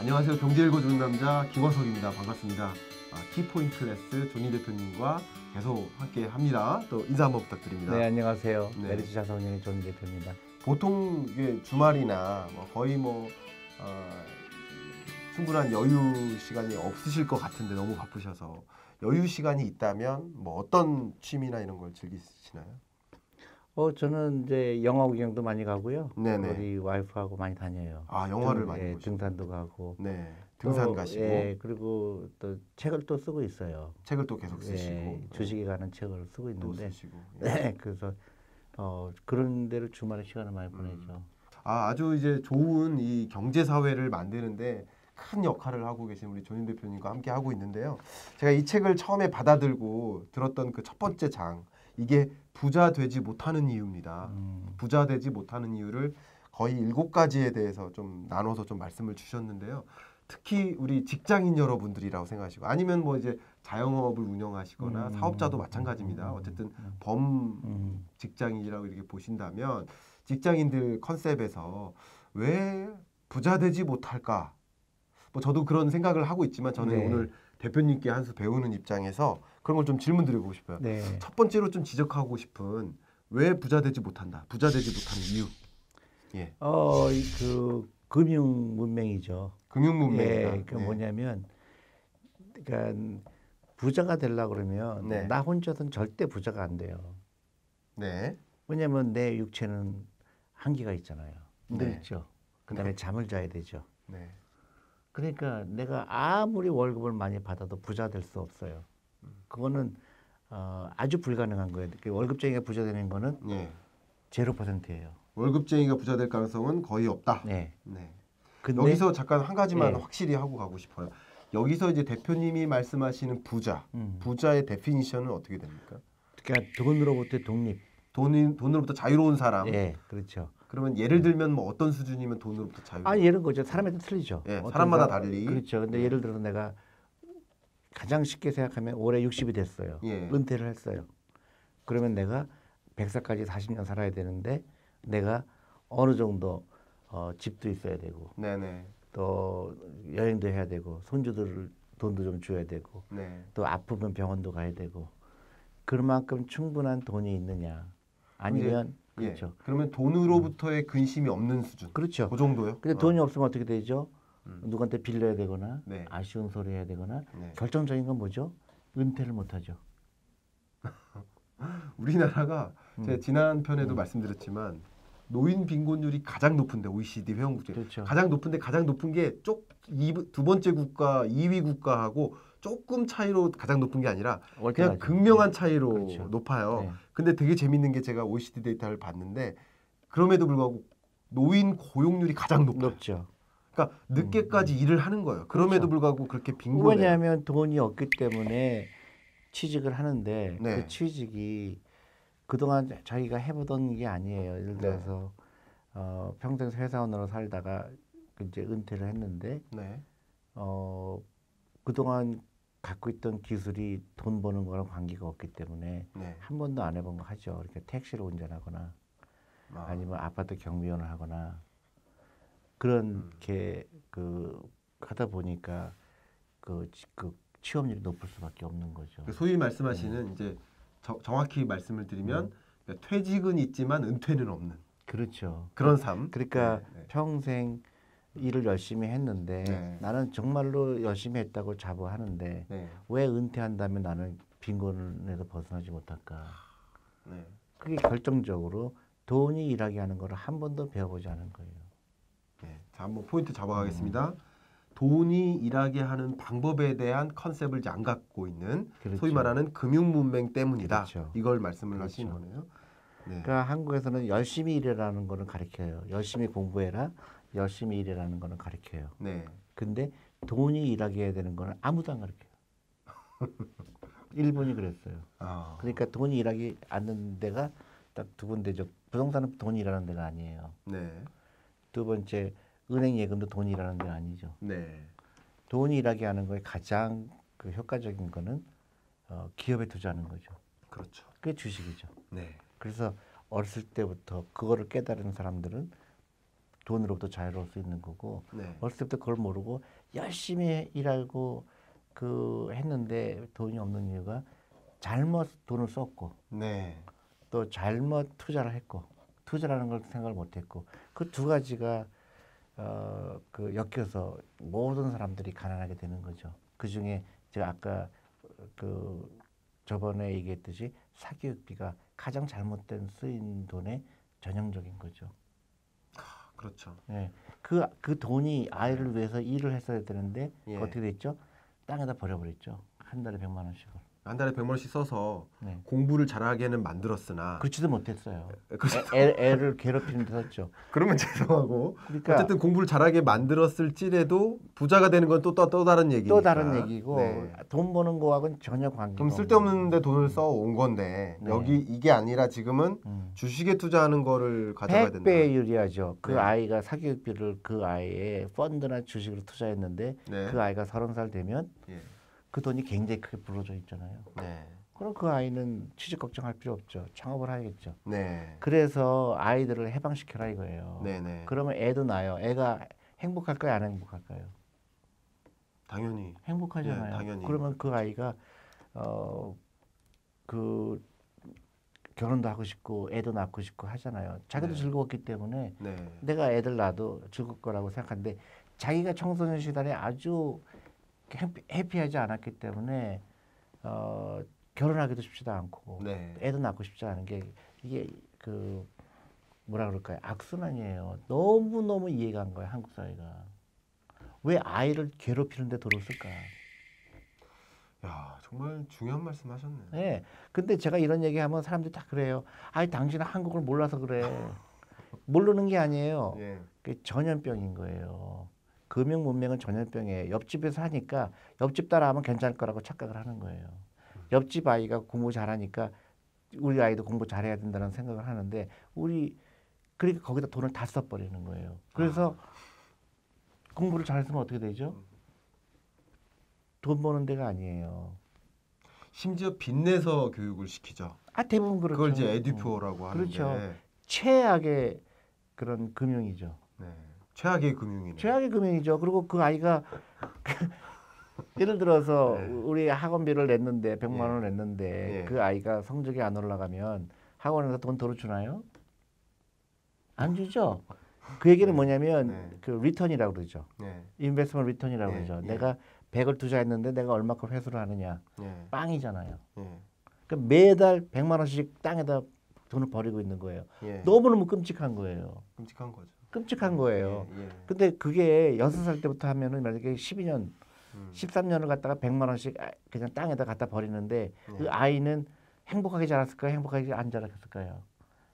안녕하세요. 경제 읽어주는 남자 김원석입니다. 반갑습니다. 키포인트 레스 조니 대표님과 계속 함께 합니다. 또 인사 한번 부탁드립니다. 네, 안녕하세요. 네. 메리츠 자산운용의 조니 대표입니다. 보통 이게 주말이나 거의 충분한 여유 시간이 없으실 것 같은데 너무 바쁘셔서 여유 시간이 있다면 어떤 취미나 이런 걸 즐기시나요? 저는 이제 영화 구경도 많이 가고요. 네네. 우리 와이프하고 많이 다녀요. 영화를 많이 보시고. 등산도 가고. 네. 등산 가시고. 그리고 또 책을 또 쓰고 있어요. 책을 또 계속 쓰시고. 주식에 관한 책을 쓰고 또 있는데. 쓰시고. 네, 그래서 그런 데로 주말에 시간을 많이 보내죠. 아주 이제 좋은 이 경제 사회를 만드는데 큰 역할을 하고 계신 우리 조니 대표님과 함께 하고 있는데요. 제가 이 책을 처음에 받아들고 들었던 그 첫 번째 장, 이게 부자 되지 못하는 이유입니다. 부자 되지 못하는 이유를 거의 7가지에 대해서 좀 나눠서 좀 말씀을 주셨는데요. 특히 우리 직장인 여러분들이라고 생각하시고, 아니면 이제 자영업을 운영하시거나 사업자도 마찬가지입니다. 어쨌든 범 직장인이라고 이렇게 보신다면 직장인들 컨셉에서 왜 부자 되지 못할까? 저도 그런 생각을 하고 있지만 저는 오늘 대표님께 한 수 배우는 입장에서 그런 걸 좀 질문 드리고 싶어요. 네. 첫 번째로 좀 지적하고 싶은 왜 부자 되지 못한다. 부자 되지 못하는 이유. 예. 그 금융 문맹이죠. 금융 문맹이다. 그 뭐냐면 그러니까 부자가 되려고 그러면 나 혼자서는 절대 부자가 안 돼요. 네. 왜냐면 내 육체는 한계가 있잖아요. 늙죠. 그다음에 잠을 자야 되죠. 네. 그러니까 내가 아무리 월급을 많이 받아도 부자 될 수 없어요. 그거는 아주 불가능한 거예요. 월급쟁이가 부자 되는 거는 0%예요. 월급쟁이가 부자 될 가능성은 거의 없다. 네. 근데 여기서 잠깐 한 가지만 확실히 하고 가고 싶어요. 여기서 이제 대표님이 말씀하시는 부자의 데피니션은 어떻게 됩니까? 그러니까 돈으로부터 독립. 돈으로부터 자유로운 사람. 네, 그렇죠. 그러면 예를 들면 어떤 수준이면 돈으로부터 자유로운? 예를 거죠. 사람마다 틀리죠. 사람마다 달리. 그렇죠. 근데 예를 들어서 내가 가장 쉽게 생각하면 올해 60이 됐어요. 은퇴를 했어요. 그러면 내가 100살까지 40년 살아야 되는데 내가 어느 정도 집도 있어야 되고, 또 여행도 해야 되고, 손주들 돈도 좀 줘야 되고, 또 아프면 병원도 가야 되고, 그만큼 충분한 돈이 있느냐? 아니면 그렇죠. 그러면 돈으로부터의 근심이 없는 수준. 그렇죠. 그 정도요? 근데 돈이 없으면 어떻게 되죠? 누구한테 빌려야 되거나 아쉬운 소리 해야 되거나 결정적인 건 뭐죠? 은퇴를 못 하죠. 우리나라가 제가 지난 편에도 말씀드렸지만 노인 빈곤율이 가장 높은데 OECD 회원국 중에 가장 높은데 가장 높은 게 두 번째 국가 2위 국가하고 조금 차이로 가장 높은 게 아니라 그냥 극명한 차이로 높아요. 근데 되게 재밌는 게 제가 OECD 데이터를 봤는데 그럼에도 불구하고 노인 고용률이 가장 높죠. 그러니까 늦게까지 일을 하는 거예요. 그럼에도 불구하고 그렇게 빈곤해. 왜냐하면 돈이 없기 때문에 취직을 하는데 그 취직이 그동안 자기가 해보던 게 아니에요. 예를 들어서 평생 회사원으로 살다가 이제 은퇴를 했는데 그동안 갖고 있던 기술이 돈 버는 거랑 관계가 없기 때문에 한 번도 안 해본 거 하죠. 이렇게 택시를 운전하거나 아니면 아파트 경비원을 하거나 그렇게 하다 보니까 그 취업률이 높을 수밖에 없는 거죠. 소위 말씀하시는 이제 정확히 말씀을 드리면 퇴직은 있지만 은퇴는 없는. 그렇죠. 그런 삶. 그러니까 평생 일을 열심히 했는데 나는 정말로 열심히 했다고 자부하는데 왜 은퇴한다면 나는 빈곤에서 벗어나지 못할까? 그게 결정적으로 돈이 일하게 하는 걸 한 번도 배워보지 않은 거예요. 자, 한번 포인트 잡아가겠습니다. 돈이 일하게 하는 방법에 대한 컨셉을 안 갖고 있는 소위 말하는 금융 문맹 때문이다. 이걸 말씀을 하시는 거네요. 그러니까 한국에서는 열심히 일하라는 거는 가르쳐요. 열심히 공부해라. 열심히 일하라는 거는 가르쳐요. 근데 돈이 일하게 해야 되는 거는 아무도 안 가르쳐요. 일본이 그랬어요. 그러니까 돈이 일하기 않는 데가 딱 두 군데죠. 부동산은 돈이 일하는 데가 아니에요. 두 번째 은행 예금도 돈이 일하는 데가 아니죠. 돈이 일하게 하는 거에 가장 효과적인 거는 기업에 투자하는 거죠. 그렇죠. 그게 주식이죠. 그래서 어렸을 때부터 그거를 깨달은 사람들은 돈으로부터 자유로울 수 있는 거고 어렸을 때부터 그걸 모르고 열심히 일하고 했는데 돈이 없는 이유가 잘못 돈을 썼고 네. 또 잘못 투자를 했고 투자라는 걸 생각을 못했고 그 두 가지가 엮여서 모든 사람들이 가난하게 되는 거죠. 그 중에 제가 아까 저번에 얘기했듯이 사교육비가 가장 잘못된 쓰인 돈의 전형적인 거죠. 그렇죠. 네. 그 돈이 아이를 위해서 일을 했어야 되는데 예. 어떻게 됐죠? 땅에다 버려버렸죠. 한 달에 100만 원씩을. 한 달에 100만 원씩 써서 네. 공부를 잘하게는 만들었으나 그렇지도 못했어요. 그렇죠. 애를 괴롭히는 데 썼죠. 그러면 죄송하고 그러니까 어쨌든 공부를 잘하게 만들었을지라도 부자가 되는 건 또 다른 얘기니까. 또 다른 얘기고 네. 돈 버는 거하고는 전혀 관계가 그럼 쓸데없는데 돈을 써 온 건데 네. 여기 이게 아니라 지금은 주식에 투자하는 거를 가져가야 된다. 100배에 유리하죠. 그 네. 아이가 사교육비를 그 아이의 펀드나 주식으로 투자했는데 네. 그 아이가 30살 되면 예. 그 돈이 굉장히 크게 불어져 있잖아요. 네. 그럼 그 아이는 취직 걱정할 필요 없죠. 창업을 하겠죠. 네. 그래서 아이들을 해방시켜라 이거예요. 네네. 그러면 애도 나요. 애가 행복할까요? 안 행복할까요? 당연히. 행복하잖아요. 네, 당연히. 그러면 그 아이가 결혼도 하고 싶고 애도 낳고 싶고 하잖아요. 자기도 네. 즐거웠기 때문에 네. 내가 애들 낳아도 즐거울 거라고 생각하는데 자기가 청소년 시절에 아주 해피하지 않았기 때문에 결혼하기도 쉽지도 않고 네. 애도 낳고 싶지 않은 게 이게 뭐라 그럴까요? 악순환이에요. 너무너무 이해가 안 가요. 한국 사회가. 왜 아이를 괴롭히는 데 돈을 쓸까? 야, 정말 중요한 말씀 하셨네요. 네. 근데 제가 이런 얘기하면 사람들이 다 그래요. 아이 당신은 한국을 몰라서 그래. 모르는 게 아니에요. 예. 그게 전염병인 거예요. 금융 문명은 전염병이에요. 옆집에서 하니까 옆집 따라하면 괜찮을 거라고 착각을 하는 거예요. 옆집 아이가 공부 잘하니까 우리 아이도 공부 잘해야 된다는 생각을 하는데 그러니까 거기다 돈을 다 써버리는 거예요. 그래서 공부를 잘했으면 어떻게 되죠? 돈 버는 데가 아니에요. 심지어 빚내서 교육을 시키죠. 대부분 그렇죠. 그걸 이제 에듀포라고 하는데. 그렇죠. 최악의 그런 금융이죠. 네. 최악의 금융이네. 최악의 금융이죠. 그리고 그 아이가 예를 들어서 네. 우리 학원비를 냈는데 100만 원을 냈는데 예. 그 아이가 성적이 안 올라가면 학원에서 돈 덜어 주나요? 안 주죠. 그 얘기는 뭐냐면 네. 그 리턴이라고 그러죠. 네. 인베스트먼트 리턴이라고 예, 그러죠. 예. 내가 100을 투자했는데 내가 얼마큼 회수를 하느냐. 예. 빵이잖아요. 예. 그러니까 매달 100만 원씩 땅에다 돈을 버리고 있는 거예요. 예. 너무너무 끔찍한 거예요. 끔찍한 거죠. 끔찍한 거예요. 예. 예. 근데 그게 6살 때부터 하면은 만약에 12년, 13년을 갖다가 100만 원씩 그냥 땅에다 갖다 버리는데 그 아이는 행복하게 자랐을까요? 행복하게 안 자랐을까요?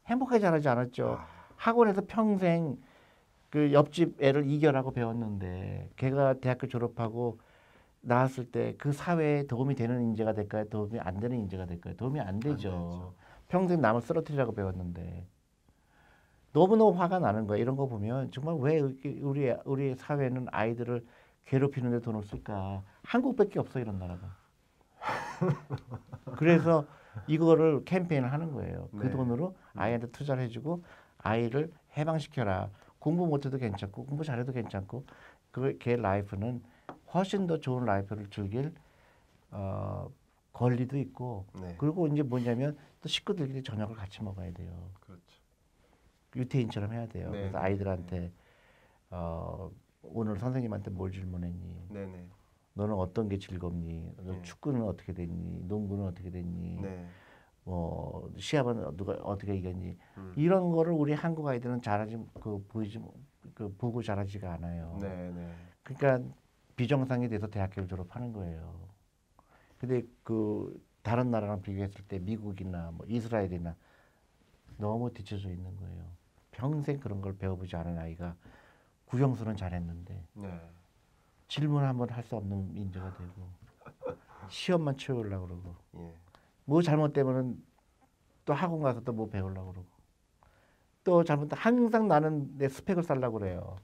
행복하게 자라지 않았죠. 학원에서 평생 그 옆집 애를 이겨라고 배웠는데 걔가 대학교 졸업하고 나왔을 때 그 사회에 도움이 되는 인재가 될까요? 도움이 안 되는 인재가 될까요? 도움이 안 되죠. 평생 남을 쓰러뜨리라고 배웠는데 너무너무 화가 나는 거예요. 이런 거 보면 정말 왜 우리 사회는 아이들을 괴롭히는 데 돈을 쓸까? 한국밖에 없어 이런 나라가. 그래서 이거를 캠페인을 하는 거예요. 그 네. 돈으로 아이한테 투자를 해주고 아이를 해방시켜라. 공부 못해도 괜찮고 공부 잘해도 괜찮고 걔 라이프는 훨씬 더 좋은 라이프를 즐길 권리도 있고 네. 그리고 이제 뭐냐면 또 식구들끼리 저녁을 같이 먹어야 돼요. 그렇죠. 유태인처럼 해야 돼요. 네. 그래서 아이들한테 오늘 선생님한테 뭘 질문했니? 네네. 너는 어떤 게 즐겁니? 너 네. 축구는 어떻게 됐니? 농구는 어떻게 됐니? 네. 시합은 누가 어떻게 이겼니? 이런 거를 우리 한국 아이들은 잘하지 보고 잘하지가 않아요. 네네. 그러니까 비정상이 돼서 대학교를 졸업하는 거예요. 근데 다른 나라랑 비교했을 때 미국이나 뭐 이스라엘이나 너무 뒤쳐져 있는 거예요. 평생 그런 걸 배워보지 않은 아이가 국영수는 잘했는데 네. 질문 한번 할 수 없는 민재가 되고 시험만 채우려고 그러고 예. 뭐 잘못되면은 또 학원 가서 또 뭐 배우려고 그러고 또 잘못되면 항상 나는 내 스펙을 쌓으려고 그래요.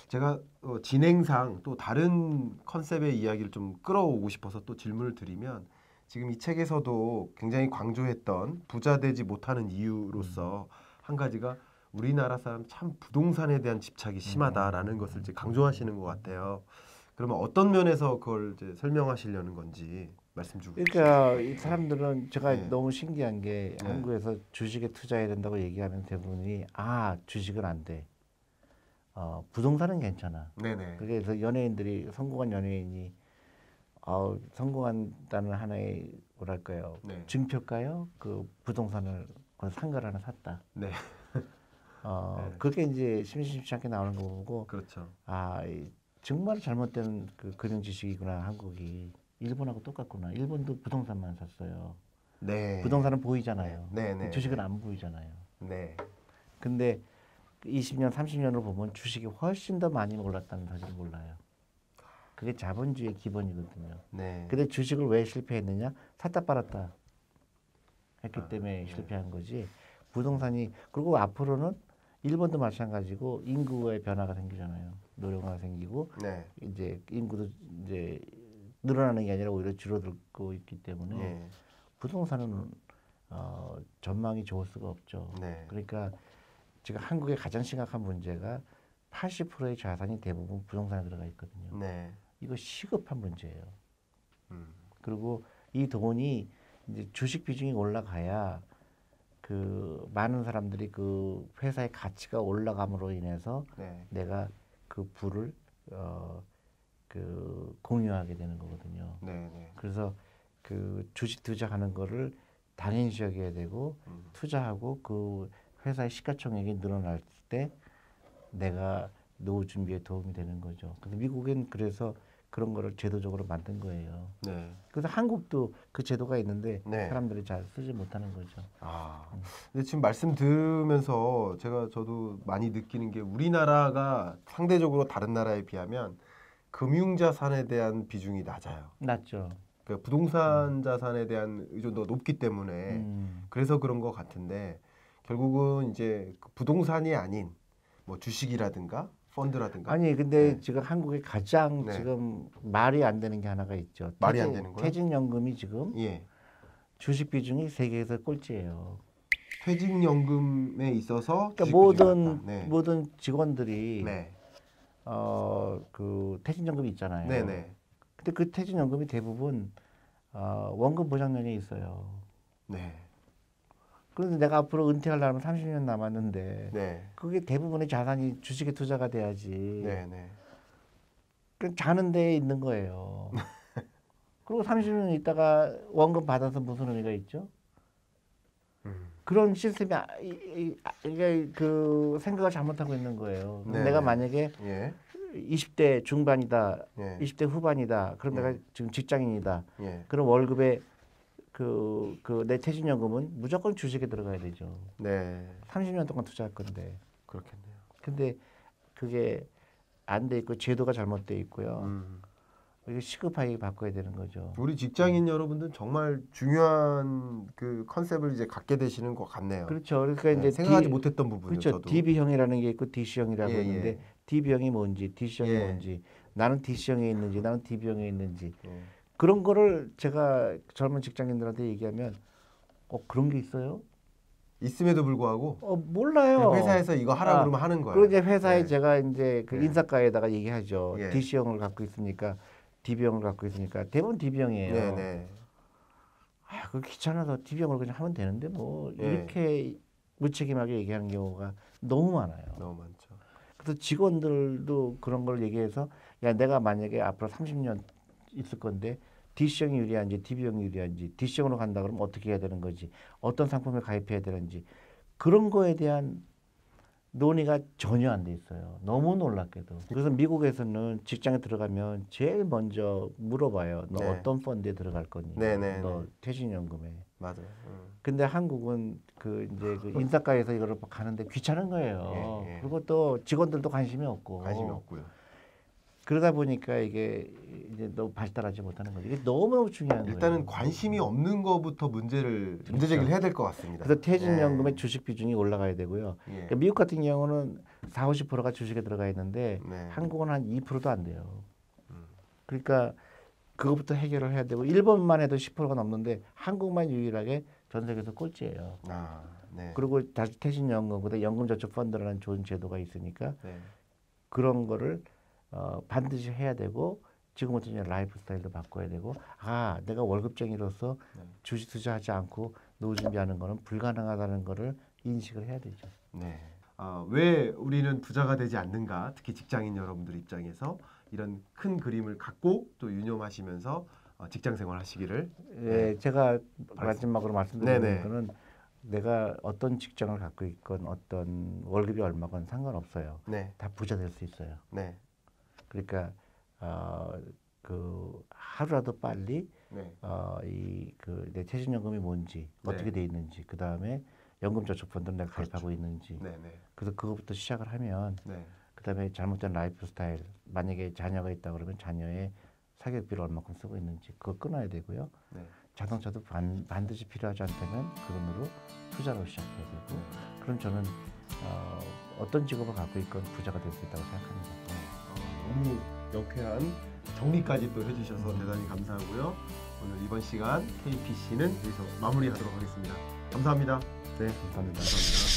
제가 진행상 또 다른 컨셉의 이야기를 좀 끌어오고 싶어서 또 질문을 드리면 지금 이 책에서도 굉장히 강조했던 부자 되지 못하는 이유로서 한 가지가 우리나라 사람 참 부동산에 대한 집착이 심하다라는 것을 이제 강조하시는 것 같아요. 그러면 어떤 면에서 그걸 이제 설명하시려는 건지 말씀 주고 그러니까 이 사람들은 제가 네. 너무 신기한 게 네. 한국에서 주식에 투자해야 된다고 얘기하면 대부분이 주식은 안 돼. 부동산은 괜찮아. 네네. 그래서 연예인들이 성공한 연예인이 성공한다는 하나의 뭐랄까요 네. 증표가요. 그 부동산을 그 상가를 하나 샀다. 네. 네. 그게 이제 심심치 않게 나오는 거 보고 그렇죠. 정말 잘못된 그 금융 지식이구나. 한국이 일본하고 똑같구나. 일본도 부동산만 샀어요. 네. 부동산은 보이잖아요. 네. 네. 주식은 네. 안 보이잖아요. 네. 근데 20년, 30년으로 보면 주식이 훨씬 더 많이 올랐다는 사실을 몰라요. 그게 자본주의의 기본이거든요. 네. 근데 주식을 왜 실패했느냐? 샀다 팔았다 했기 때문에 네. 실패한 거지. 부동산이 그리고 앞으로는 일본도 마찬가지고 인구의 변화가 생기잖아요. 노령화가 생기고 네. 이제 인구도 이제 늘어나는 게 아니라 오히려 줄어들고 있기 때문에 네. 부동산은 전망이 좋을 수가 없죠. 네. 그러니까 지금 한국의 가장 심각한 문제가 80%의 자산이 대부분 부동산에 들어가 있거든요. 네. 이거 시급한 문제예요. 음. 그리고 이 돈이 이제 주식 비중이 올라가야 그 많은 사람들이 그 회사의 가치가 올라감으로 인해서 네. 내가 그 부를 그 공유하게 되는 거거든요. 네. 네. 그래서 그 주식 투자하는 거를 당연시 여겨야 되고 투자하고 그 회사의 시가총액이 늘어날 때 내가 노후 준비에 도움이 되는 거죠. 근데 미국엔 그래서 그런 거를 제도적으로 만든 거예요. 네. 그래서 한국도 그 제도가 있는데 네. 사람들이 잘 쓰지 못하는 거죠. 근데 지금 말씀 들으면서 저도 많이 느끼는 게 우리나라가 상대적으로 다른 나라에 비하면 금융자산에 대한 비중이 낮아요. 낮죠. 그러니까 부동산 자산에 대한 의존도가 높기 때문에 그래서 그런 것 같은데 결국은 이제 그 부동산이 아닌 뭐 주식이라든가 펀드라든가 아니 근데 네. 지금 한국에 가장 네. 지금 말이 안 되는 게 하나가 있죠. 말이 안 되는 거요? 퇴직연금이 지금 예. 주식 비중이 세계에서 꼴찌예요. 퇴직연금에 있어서 그러니까 주식 비중이 낮다. 네. 모든 직원들이 네. 그 퇴직연금이 있잖아요. 네네. 근데 그 퇴직연금이 대부분 원금 보장연에 있어요. 네. 그런데 내가 앞으로 은퇴하려면 30년 남았는데 네. 그게 대부분의 자산이 주식에 투자가 돼야지. 네네. 그 자는 데에 있는 거예요. 그리고 30년 있다가 원금 받아서 무슨 의미가 있죠? 그런 시스템이 이게 그 생각을 잘못하고 있는 거예요. 네네. 내가 만약에 예. 20대 중반이다, 예. 20대 후반이다. 그럼 예. 내가 지금 직장인이다. 예. 그럼 월급에 내 퇴직연금은 무조건 주식에 들어가야 되죠. 네. 30년 동안 투자할 건데. 그렇겠네요. 근데 그게 안 돼 있고 제도가 잘못돼 있고요. 이거 시급하게 바꿔야 되는 거죠. 우리 직장인 여러분들 정말 중요한 그 컨셉을 이제 갖게 되시는 것 같네요. 그렇죠. 그러니까 네, 이제 생각하지 못했던 부분이요. 그렇죠. 저도. DB형이라는 게 있고 DC형이라고 예, 있는데 예. DB형이 뭔지 DC형이 예. 뭔지 나는 DC형에 있는지 나는 DB형에 있는지 예. 그런 거를 제가 젊은 직장인들한테 얘기하면 그런 게 있어요? 있음에도 불구하고 몰라요. 회사에서 이거 하라고 그러면 하는 거예요. 그리고 이제 회사에 네. 제가 이제 그 네. 인사과에다가 얘기하죠. 예. DC형을 갖고 있으니까 DB형을 갖고 있으니까 대부분 DB형이에요. 네네. 그 귀찮아서 DB형을 그냥 하면 되는데 뭐 예. 이렇게 무책임하게 얘기하는 경우가 너무 많아요. 너무 많죠. 그래서 직원들도 그런 걸 얘기해서 야 내가 만약에 앞으로 30년 있을 건데 DC형이 유리한지 DB형이 유리한지 DC형으로 간다 그러면 어떻게 해야 되는 거지 어떤 상품에 가입해야 되는지 그런 거에 대한 논의가 전혀 안 돼 있어요. 너무 놀랍게도. 그래서 미국에서는 직장에 들어가면 제일 먼저 물어봐요. 너 네. 어떤 펀드에 들어갈 거니? 네네. 너 퇴직연금에. 맞아요. 근데 한국은 그 이제 그 인사과에서 이거를 가는데 귀찮은 거예요. 예, 예. 그리고 또 직원들도 관심이 없고. 관심이 없고요. 그러다 보니까 이게 이제 너무 발달하지 못하는 거죠. 이게 너무너무 중요한 거예요. 일단은 관심이 없는 거부터 문제 제기를 해야 될 것 같습니다. 그래서 퇴직연금의 주식 비중이 올라가야 되고요. 예. 그러니까 미국 같은 경우는 40~50%가 주식에 들어가 있는데 네. 한국은 한 2%도 안 돼요. 그러니까 그것부터 해결을 해야 되고 일본만 해도 10%가 넘는데 한국만 유일하게 전 세계에서 꼴찌예요. 네. 그리고 다시 퇴직연금, 그다음 연금저축펀드라는 좋은 제도가 있으니까 네. 그런 거를 반드시 해야 되고 지금부터 이제 라이프 스타일도 바꿔야 되고 내가 월급쟁이로서 네. 주식 투자하지 않고 노후 준비하는 거는 불가능하다는 거를 인식을 해야 되죠. 네. 왜 우리는 부자가 되지 않는가? 특히 직장인 여러분들 입장에서 이런 큰 그림을 갖고 또 유념하시면서 직장 생활 하시기를. 네, 제가 마지막으로 말씀드리는 네네. 거는 내가 어떤 직장을 갖고 있건 어떤 월급이 얼마건 상관없어요. 네. 다 부자 될 수 있어요. 네. 그러니까 그 하루라도 빨리 네. 내 퇴직연금이 뭔지 네. 어떻게 돼 있는지 그 다음에 연금저축펀드를 내가 가입하고 있는지 네. 네. 그래서 그것부터 시작을 하면 네. 그 다음에 잘못된 라이프 스타일 만약에 자녀가 있다 그러면 자녀의 사교육비를 얼마큼 쓰고 있는지 그거 끊어야 되고요. 네. 자동차도 반드시 필요하지 않다면 그 돈으로 투자로 시작해야 되고 그럼 저는 어떤 직업을 갖고 있건 부자가 될 수 있다고 생각합니다. 너무 명쾌한 정리까지 또 해주셔서 대단히 감사하고요. 오늘 이번 시간 KPC는 여기서 마무리하도록 하겠습니다. 감사합니다. 네, 감사합니다. 감사합니다.